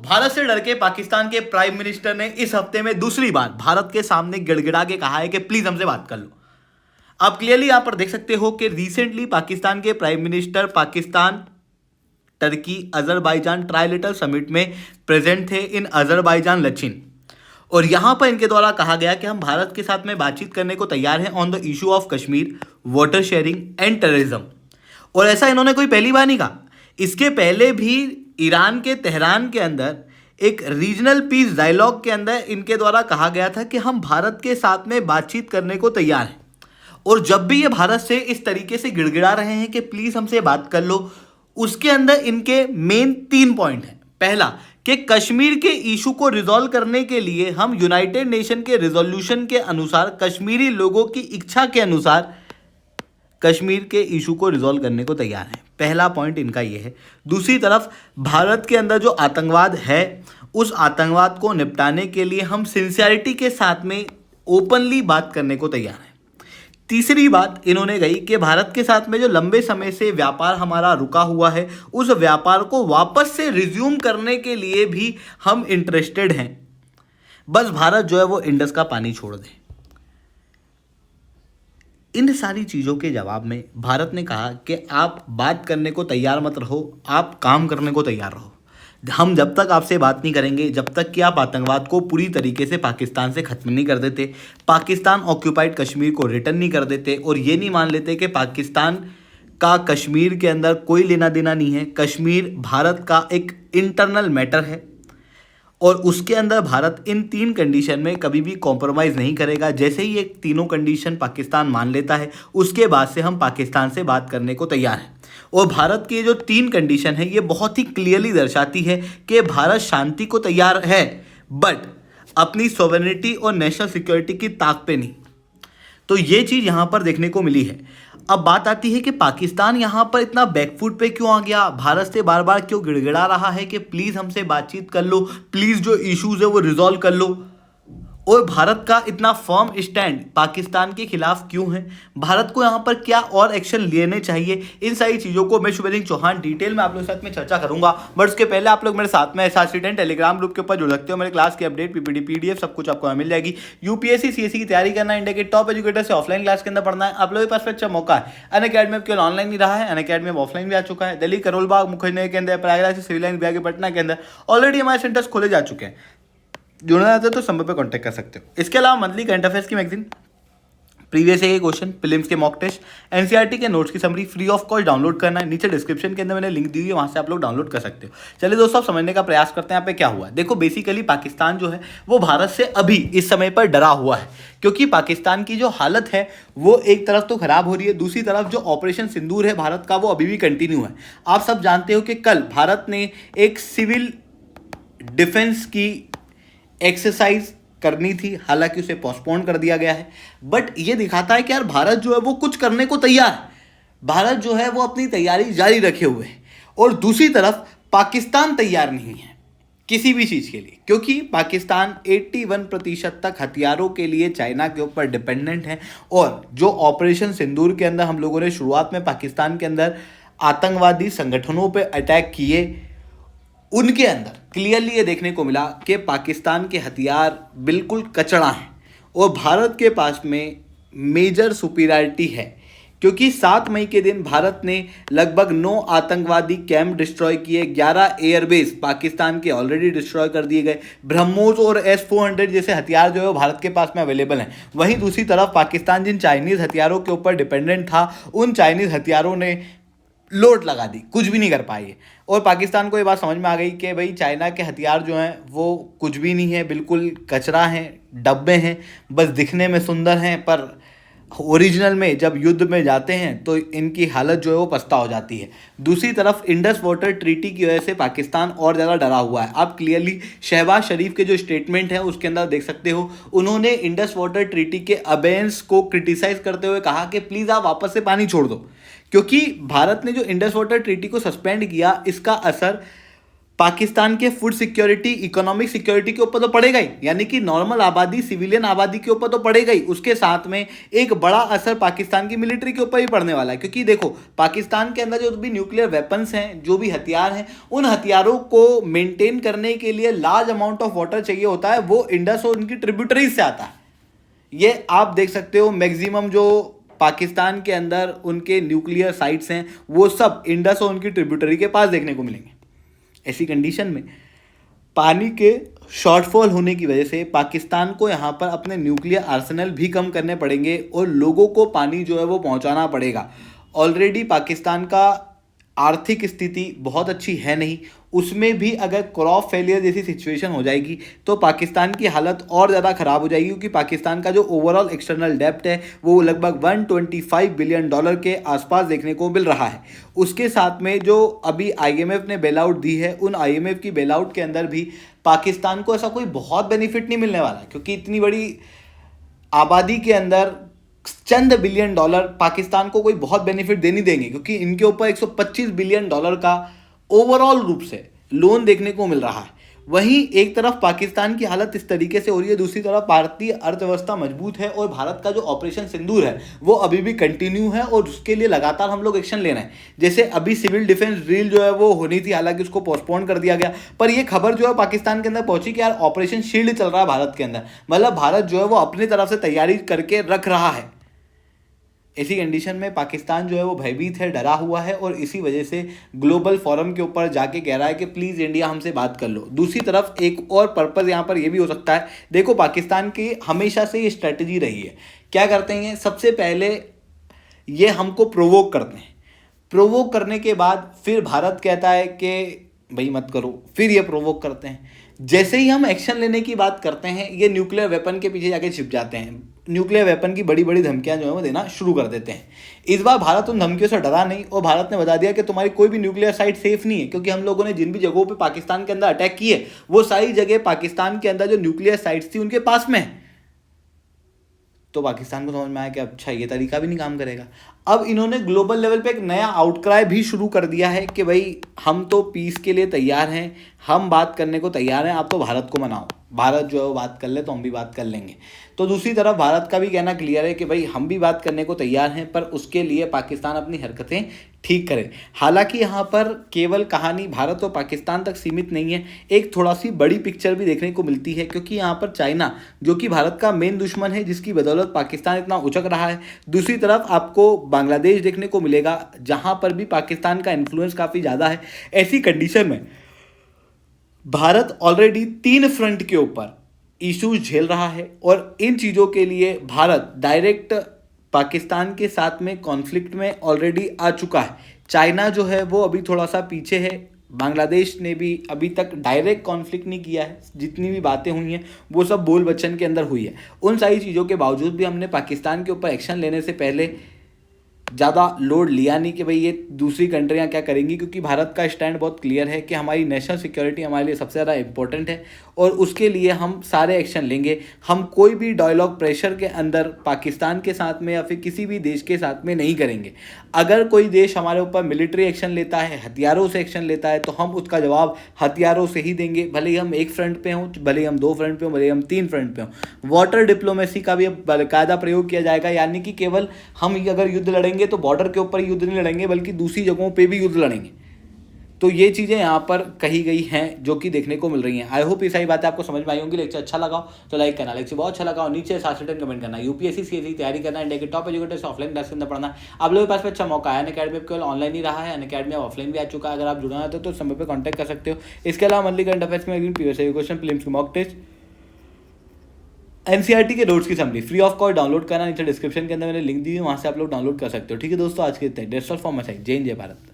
भारत से डर के पाकिस्तान के प्राइम मिनिस्टर ने इस हफ्ते में दूसरी बार भारत के सामने गिड़गिड़ा के कहा है कि प्लीज हमसे बात कर लो। आप क्लियरली यहां पर देख सकते हो कि रिसेंटली पाकिस्तान के prime minister Pakistan, Turkey, Azerbaijan trilateral summit में प्रेजेंट थे इन अजरबैजान लचिन, और यहां पर इनके द्वारा कहा गया कि हम भारत के साथ में बातचीत करने को तैयार हैं on the issue of Kashmir, water sharing and terrorism. और ऐसा इन्होंने कोई पहली बार नहीं कहा, इसके पहले भी ईरान के तेहरान के अंदर एक रीजनल पीस डायलॉग के अंदर इनके द्वारा कहा गया था कि हम भारत के साथ में बातचीत करने को तैयार हैं। और जब भी ये भारत से इस तरीके से गिड़गिड़ा रहे हैं कि प्लीज हमसे बात कर लो, उसके अंदर इनके मेन 3 पॉइंट हैं। पहला कि कश्मीर के इशू को रिजॉल्व करने के लिए हम यूनाइटेड नेशन के रिजोल्यूशन के अनुसार, कश्मीरी लोगों की इच्छा के अनुसार कश्मीर के इशू को रिजॉल्व करने को तैयार हैं। पहला पॉइंट इनका ये है। दूसरी तरफ भारत के अंदर जो आतंकवाद है, उस आतंकवाद को निपटाने के लिए हम सिंसियरिटी के साथ में ओपनली बात करने को तैयार हैं। तीसरी बात इन्होंने कही कि भारत के साथ में जो लंबे समय से व्यापार हमारा रुका हुआ है, उस व्यापार को वापस से रिज्यूम करने के लिए भी हम इंटरेस्टेड हैं। बस भारत जो है वो इंडस का पानी छोड़ दे। इन सारी चीज़ों के जवाब में भारत ने कहा कि आप बात करने को तैयार मत रहो, आप काम करने को तैयार रहो। हम जब तक आपसे बात नहीं करेंगे जब तक कि आप आतंकवाद को पूरी तरीके से पाकिस्तान से ख़त्म नहीं कर देते, पाकिस्तान ऑक्यूपाइड कश्मीर को रिटर्न नहीं कर देते और ये नहीं मान लेते कि पाकिस्तान का कश्मीर के अंदर कोई लेना देना नहीं है, कश्मीर भारत का एक इंटरनल मैटर है और उसके अंदर भारत इन 3 कंडीशन में कभी भी कॉम्प्रोमाइज़ नहीं करेगा। जैसे ही ये तीनों कंडीशन पाकिस्तान मान लेता है, उसके बाद से हम पाकिस्तान से बात करने को तैयार हैं। और भारत की जो 3 कंडीशन है, ये बहुत ही क्लियरली दर्शाती है कि भारत शांति को तैयार है, बट अपनी सॉवरेनिटी और नेशनल सिक्योरिटी की ताक पे नहीं। तो ये चीज़ यहाँ पर देखने को मिली है। अब बात आती है कि पाकिस्तान यहाँ पर इतना बैकफुट पे क्यों आ गया, भारत से बार बार क्यों गिड़गिड़ा रहा है कि प्लीज़ हमसे बातचीत कर लो, प्लीज़ जो इश्यूज़ है वो रिजॉल्व कर लो। और भारत का इतना फर्म स्टैंड पाकिस्तान के खिलाफ क्यों है, भारत को यहाँ पर क्या और एक्शन लेने चाहिए, इन सारी चीज़ों को मैं शुभेंद्र चौहान डिटेल में आप लोगों के साथ में चर्चा करूंगा। बट उसके पहले आप लोग मेरे साथ में SR टेलीग्राम ग्रुप के ऊपर जुड़ सकते हो। मेरे क्लास की अपडेट, PPT, PDF सब कुछ आपको मिल जाएगी। UPSC CSE की तैयारी करना, इंडिया के टॉप एजुकेटर से ऑफलाइन क्लास के अंदर पढ़ना है, आप लोगों के पास अच्छा मौका है। अनअकैडमी में केवल ऑनलाइन नहीं रहा है, अनअकैडमी में ऑफलाइन भी आ चुका है। दिल्ली करोलबाग मुखर्जी के अंदर, प्रयागराज से सिविल लाइन विभाग के पटना के अंदर ऑलरेडी हमारे सेंटर्स खोले जा चुके हैं। जुड़ना चाहते हो तो संभव पे कांटेक्ट कर सकते हो। इसके अलावा मंथली करंट अफेयर्स की मैगजीन, प्रीवियस ईयर के क्वेश्चन, प्रीलिम्स के मॉक टेस्ट, NCERT के नोट्स की summary free of cost download करना है। नीचे डिस्क्रिप्शन के अंदर मैंने लिंक दी हुई है, वहाँ से आप लोग डाउनलोड कर सकते हो। चलिए दोस्तों, आप समझने का प्रयास करते हैं यहाँ पे क्या हुआ है। देखो, बेसिकली पाकिस्तान जो है वो भारत से अभी इस समय पर डरा हुआ है, क्योंकि पाकिस्तान की जो हालत है वो एक तरफ तो खराब हो रही है, दूसरी तरफ जो ऑपरेशन सिंदूर है भारत का वो अभी भी कंटिन्यू है। आप सब जानते हो कि कल भारत ने एक सिविल डिफेंस की एक्सरसाइज करनी थी, हालांकि उसे पोस्टपोन कर दिया गया है। बट ये दिखाता है कि यार भारत जो है वो कुछ करने को तैयार है, भारत जो है वो अपनी तैयारी जारी रखे हुए है। और दूसरी तरफ पाकिस्तान तैयार नहीं है किसी भी चीज़ के लिए, क्योंकि पाकिस्तान 81% तक हथियारों के लिए चाइना के ऊपर डिपेंडेंट है। और जो ऑपरेशन सिंदूर के अंदर हम लोगों ने शुरुआत में पाकिस्तान के अंदर आतंकवादी संगठनों पर अटैक किए, उनके अंदर क्लियरली ये देखने को मिला कि पाकिस्तान के हथियार बिल्कुल कचड़ा हैं और भारत के पास में मेजर सुपीरियरिटी है, क्योंकि 7 मई के दिन भारत ने लगभग 9 आतंकवादी कैंप डिस्ट्रॉय किए, 11 एयरबेस पाकिस्तान के ऑलरेडी डिस्ट्रॉय कर दिए गए, ब्रह्मोस और S-400 जैसे हथियार जो है वो भारत के पास में अवेलेबल हैं। वहीं दूसरी तरफ पाकिस्तान जिन चाइनीज़ हथियारों के ऊपर डिपेंडेंट था, उन चाइनीज़ हथियारों ने लोट लगा दी, कुछ भी नहीं कर पाई। और पाकिस्तान को ये बात समझ में आ गई कि भाई चाइना के हथियार जो हैं वो कुछ भी नहीं है, बिल्कुल कचरा हैं, डब्बे हैं, बस दिखने में सुंदर हैं, पर ओरिजिनल में जब युद्ध में जाते हैं तो इनकी हालत जो है वो पछता हो जाती है। दूसरी तरफ इंडस वाटर ट्रीटी की वजह से पाकिस्तान और ज़्यादा डरा हुआ है। आप क्लियरली शहबाज शरीफ के जो स्टेटमेंट है उसके अंदर देख सकते हो, उन्होंने इंडस वाटर ट्रीटी के अबेंस को क्रिटिसाइज करते हुए कहा कि प्लीज़ आप वापस से पानी छोड़ दो, क्योंकि भारत ने जो इंडस वाटर ट्रीटी को सस्पेंड किया, इसका असर पाकिस्तान के फूड सिक्योरिटी, इकोनॉमिक सिक्योरिटी के ऊपर तो पड़ेगा ही, यानी कि नॉर्मल आबादी, सिविलियन आबादी के ऊपर तो पड़ेगा ही, उसके साथ में एक बड़ा असर पाकिस्तान की मिलिट्री के ऊपर ही पड़ने वाला है। क्योंकि देखो, पाकिस्तान के अंदर जो भी न्यूक्लियर वेपन्स हैं, जो भी हथियार हैं, उन हथियारों को मेंटेन करने के लिए लार्ज अमाउंट ऑफ वाटर चाहिए होता है, वो इंडस और उनकी ट्रिब्यूटरीज से आता है। ये आप देख सकते हो, मैक्सिमम जो पाकिस्तान के अंदर उनके न्यूक्लियर साइट्स हैं, वो सब इंडस और उनकी ट्रिब्यूटरी के पास देखने को मिलेंगे। ऐसी कंडीशन में पानी के शॉर्टफॉल होने की वजह से पाकिस्तान को यहाँ पर अपने न्यूक्लियर आर्सेनल भी कम करने पड़ेंगे और लोगों को पानी जो है वो पहुँचाना पड़ेगा। ऑलरेडी पाकिस्तान का आर्थिक स्थिति बहुत अच्छी है नहीं, उसमें भी अगर क्रॉप फेलियर जैसी सिचुएशन हो जाएगी तो पाकिस्तान की हालत और ज़्यादा ख़राब हो जाएगी। क्योंकि पाकिस्तान का जो ओवरऑल एक्सटर्नल डेब्ट है वो लगभग $125 बिलियन के आसपास देखने को मिल रहा है। उसके साथ में जो अभी IMF ने बेल आउट दी है, उन IMF की बेल आउट के अंदर भी पाकिस्तान को ऐसा कोई बहुत बेनिफिट नहीं मिलने वाला है। क्योंकि इतनी बड़ी आबादी के अंदर चंद बिलियन डॉलर पाकिस्तान को कोई बहुत बेनिफिट दे नहीं देंगे, क्योंकि इनके ऊपर $125 बिलियन का ओवरऑल रूप से लोन देखने को मिल रहा है। वहीं एक तरफ पाकिस्तान की हालत इस तरीके से हो रही है, दूसरी तरफ भारतीय अर्थव्यवस्था मजबूत है और भारत का जो ऑपरेशन सिंदूर है वो अभी भी कंटिन्यू है और उसके लिए लगातार हम लोग एक्शन ले रहे हैं। जैसे अभी सिविल डिफेंस ड्रिल जो है वो होनी थी, हालांकि उसको पोस्टपोन कर दिया गया, पर ये खबर जो है पाकिस्तान के अंदर पहुंची कि यार ऑपरेशन शील्ड चल रहा है भारत के अंदर, मतलब भारत जो है वो अपनी तरफ से तैयारी करके रख रहा है। ऐसी कंडीशन में पाकिस्तान जो है वो भयभीत है, डरा हुआ है और इसी वजह से ग्लोबल फोरम के ऊपर जाके कह रहा है कि प्लीज़ इंडिया हमसे बात कर लो। दूसरी तरफ एक और पर्पज़ यहाँ पर ये भी हो सकता है, देखो पाकिस्तान की हमेशा से ये स्ट्रेटजी रही है, क्या करते हैं सबसे पहले ये हमको प्रोवोक करते हैं, प्रोवोक करने के बाद फिर भारत कहता है कि भाई मत करो, फिर ये प्रोवोक करते हैं। जैसे ही हम एक्शन लेने की बात करते हैं ये न्यूक्लियर वेपन के पीछे जाके छिप जाते हैं, न्यूक्लियर वेपन की बड़ी बड़ी धमकियां जो है वो देना शुरू कर देते हैं। इस बार भारत उन धमकियों से डरा नहीं और भारत ने बता दिया कि तुम्हारी कोई भी न्यूक्लियर साइट सेफ नहीं है। क्योंकि हम लोगों ने जिन भी जगहों पे पाकिस्तान के अंदर अटैक किए वो सारी जगह पाकिस्तान के अंदर जो न्यूक्लियर साइट्स थी उनके पास में है। तो पाकिस्तान को समझ में आया कि अच्छा ये तरीका भी नहीं काम करेगा। अब इन्होंने ग्लोबल लेवल पे एक नया आउटक्राई भी शुरू कर दिया है कि भाई हम तो पीस के लिए तैयार हैं, हम बात करने को तैयार हैं, आप तो भारत को मनाओ, भारत जो है वो बात कर ले तो हम भी बात कर लेंगे। तो दूसरी तरफ भारत का भी कहना क्लियर है कि भाई हम भी बात करने को तैयार हैं, पर उसके लिए पाकिस्तान अपनी हरकतें ठीक करे। हालांकि यहाँ पर केवल कहानी भारत और पाकिस्तान तक सीमित नहीं है, एक थोड़ा सी बड़ी पिक्चर भी देखने को मिलती है। क्योंकि यहाँ पर चाइना जो कि भारत का मेन दुश्मन है, जिसकी बदौलत पाकिस्तान इतना उचक रहा है, दूसरी तरफ आपको बांग्लादेश देखने को मिलेगा जहाँ पर भी पाकिस्तान का इन्फ्लुएंस काफ़ी ज़्यादा है। ऐसी कंडीशन में भारत ऑलरेडी 3 फ्रंट के ऊपर इश्यूज झेल रहा है और इन चीज़ों के लिए भारत डायरेक्ट पाकिस्तान के साथ में कॉन्फ्लिक्ट में ऑलरेडी आ चुका है। चाइना जो है वो अभी थोड़ा सा पीछे है, बांग्लादेश ने भी अभी तक डायरेक्ट कॉन्फ्लिक्ट नहीं किया है, जितनी भी बातें हुई हैं वो सब बोल बच्चन के अंदर हुई है। उन सारी चीज़ों के बावजूद भी हमने पाकिस्तान के ऊपर एक्शन लेने से पहले ज़्यादा लोड लिया नहीं कि भाई ये दूसरी कंट्रियां क्या करेंगी, क्योंकि भारत का स्टैंड बहुत क्लियर है कि हमारी नेशनल सिक्योरिटी हमारे लिए सबसे ज़्यादा इंपॉर्टेंट है और उसके लिए हम सारे एक्शन लेंगे। हम कोई भी डायलॉग प्रेशर के अंदर पाकिस्तान के साथ में या फिर किसी भी देश के साथ में नहीं करेंगे। अगर कोई देश हमारे ऊपर मिलिट्री एक्शन लेता है, हथियारों से एक्शन लेता है, तो हम उसका जवाब हथियारों से ही देंगे, भले ही हम एक फ्रंट पे हों, भले ही हम 2 फ्रंट पे हों, भले ही हम 3 फ्रंट पे हों। वाटर डिप्लोमेसी का भी अब बाकायदा प्रयोग किया जाएगा, यानी कि केवल हम अगर युद्ध लड़ेंगे तो बॉर्डर के ऊपर युद्ध नहीं लड़ेंगे बल्कि दूसरी जगहों पे भी युद्ध लड़ेंगे। तो ये चीज़ें यहाँ पर कही गई हैं जो कि देखने को मिल रही हैं। आई होप ये सारी बातें आपको समझ में आई होंगी। लेक्चर अच्छा लगा तो लाइक करना, लेक्चर बहुत अच्छा लगा और नीचे 7 कमेंट करना। यूपीएससी सीएससी तैयारी करना, इंडिया के टॉप एजुकेटर्स ऑफलाइन क्लास के अंदर पढ़ना, आप लोगों के पास में अच्छा मौका है। अनअकैडमी केवल ऑनलाइन ही रहा है, अनअकैडमी ऑफलाइन भी आ चुका है। अगर आप जुड़ना है तो समय पर कॉन्टैक्ट कर सकते हो। इसके अलावा मंथली करंट अफेयर्स में प्रीवियस क्वेश्चन, फिल्म्स की मॉक टेस्ट, एनसीईआरटी के नोट्स की summary free of cost download करना, नीचे डिस्क्रिप्शन के अंदर मैंने लिंक दी है, वहाँ से आप लोग डाउनलोड कर सकते हो। ठीक है दोस्तों, आज के इतने। That's all from my side. जय हिंद, जय भारत।